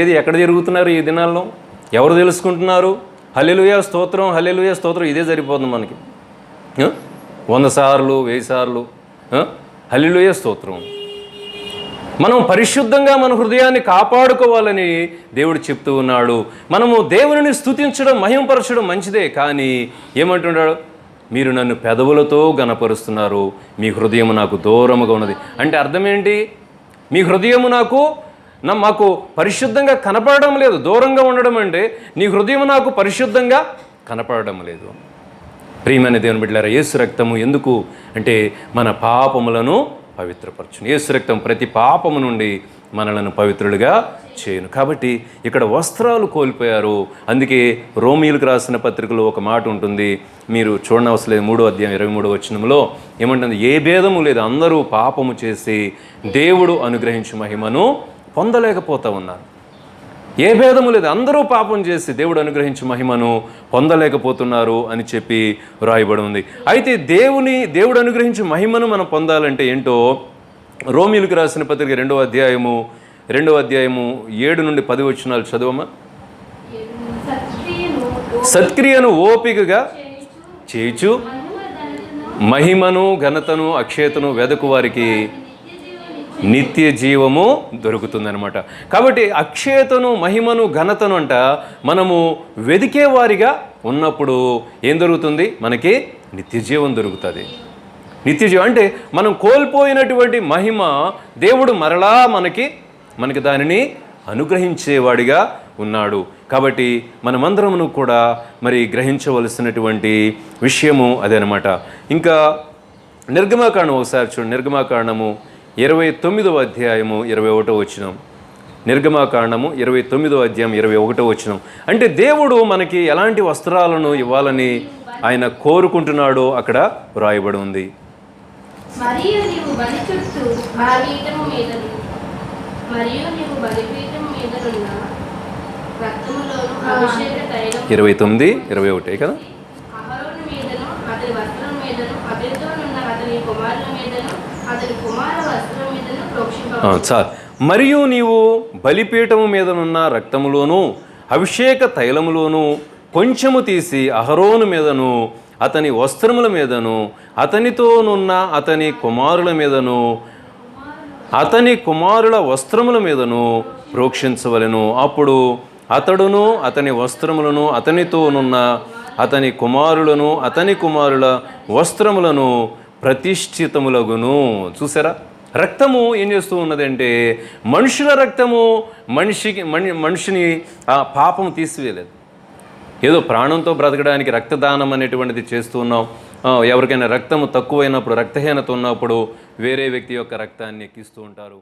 ఏది ఎక్కడ జరుగుతున్నారు ఈ దినాల్లో? ఎవరు తెలుసుకుంటున్నారు? హల్లెలూయా స్తోత్రం, హల్లెలూయా స్తోత్రం, ఇదే సరిపోతుంది మనకి. 100 సార్లు 1000 సార్లు హల్లెలూయా స్తోత్రం. మనం పరిశుద్ధంగా మన హృదయాన్ని కాపాడుకోవాలని దేవుడు చెప్తూ ఉన్నాడు. మనము దేవుని స్తుతించడం, మహిమపరచడం మంచిదే, కానీ ఏమంటున్నాడు? మీరు నన్ను పెదవులతో గణపరుస్తున్నారు, మీ హృదయం నాకు దూరముగా ఉన్నది. అంటే అర్థం ఏంటి? మీ హృదయము మాకు పరిశుద్ధంగా కనపడడం లేదు. దూరంగా ఉండడం అంటే నీ హృదయం నాకు పరిశుద్ధంగా కనపడడం లేదు. ప్రియమైన దేవుని బిడ్డలారా, యేసు రక్తము ఎందుకు అంటే మన పాపములను పవిత్రపరచును. యేసు రక్తం ప్రతి పాపము నుండి మనలను పవిత్రులుగా చేయను. కాబట్టి ఇక్కడ వస్త్రాలు కోల్పోయారు. అందుకే రోమీయులకు రాసిన పత్రికలో ఒక మాట ఉంటుంది, మీరు చూడనవసరం లేదు. 3వ అధ్యాయం 23వ వచనంలో ఏమంటుంది? ఏ భేదము లేదు, అందరూ పాపము చేసి దేవుడు అనుగ్రహించు మహిమను పొందలేకపోతూ ఉన్నారు. ఏ భేదము లేదు, అందరూ పాపం చేసి దేవుడు అనుగ్రహించు మహిమను పొందలేకపోతున్నారు అని చెప్పి రాయబడి ఉంది. అయితే దేవుడు అనుగ్రహించు మహిమను మనం పొందాలంటే ఏంటో రోమీయులకు రాసిన పత్రిక 2వ అధ్యాయము 7 నుండి 10 వచనాలు చదవమా. సత్క్రియను ఓపికగా చేయుచు మహిమను ఘనతను అక్షయతను వెదకు వారికి నిత్య జీవము దొరుకుతుందనమాట. కాబట్టి అక్షయతను మహిమను ఘనతను అంట మనము వెదికే వారిగా ఉన్నప్పుడు ఏం దొరుకుతుంది? మనకి నిత్య జీవం దొరుకుతుంది. నిత్య జీవం అంటే మనం కోల్పోయినటువంటి మహిమ దేవుడు మరలా మనకి దానిని అనుగ్రహించేవాడిగా ఉన్నాడు. కాబట్టి మనమందరమును కూడా మరి గ్రహించవలసినటువంటి విషయము అదేనమాట. ఇంకా నిర్గమాకాండం ఒకసారి చూడండి. నిర్గమాకాండము 29వ అధ్యాయము 21వ వచనం. నిర్గమాకాండము 29వ అధ్యాయం 21వ వచనం. అంటే దేవుడు మనకి ఎలాంటి వస్త్రాలను ఇవ్వాలని ఆయన కోరుకుంటున్నాడో అక్కడ వ్రాయబడి ఉంది. 29:21 కదా. చాలు. మరియు నీవు బలిపీఠము మీదనున్న రక్తములోను అభిషేక తైలములోను కొంచెము తీసి అహరోను మీదను అతని వస్త్రముల మీదను అతనితోనున్న అతని కుమారుల మీదను అతని కుమారుల వస్త్రముల మీదను ప్రోక్షించవలెను. అప్పుడు అతడును అతని వస్త్రములను అతనితోనున్న అతని కుమారులను అతని కుమారుల వస్త్రములను ప్రతిష్ఠితములగును. చూసారా, రక్తము ఏం చేస్తూ ఉన్నదంటే మనుషుల రక్తము మనిషిని ఆ పాపం తీసివేయలేదు. ఏదో ప్రాణంతో బ్రతకడానికి రక్తదానం అనేటువంటిది చేస్తూ ఉన్నాం. ఎవరికైనా రక్తము తక్కువైనప్పుడు, రక్తహీనత ఉన్నప్పుడు వేరే వ్యక్తి యొక్క రక్తాన్ని ఎక్కిస్తూ ఉంటారు.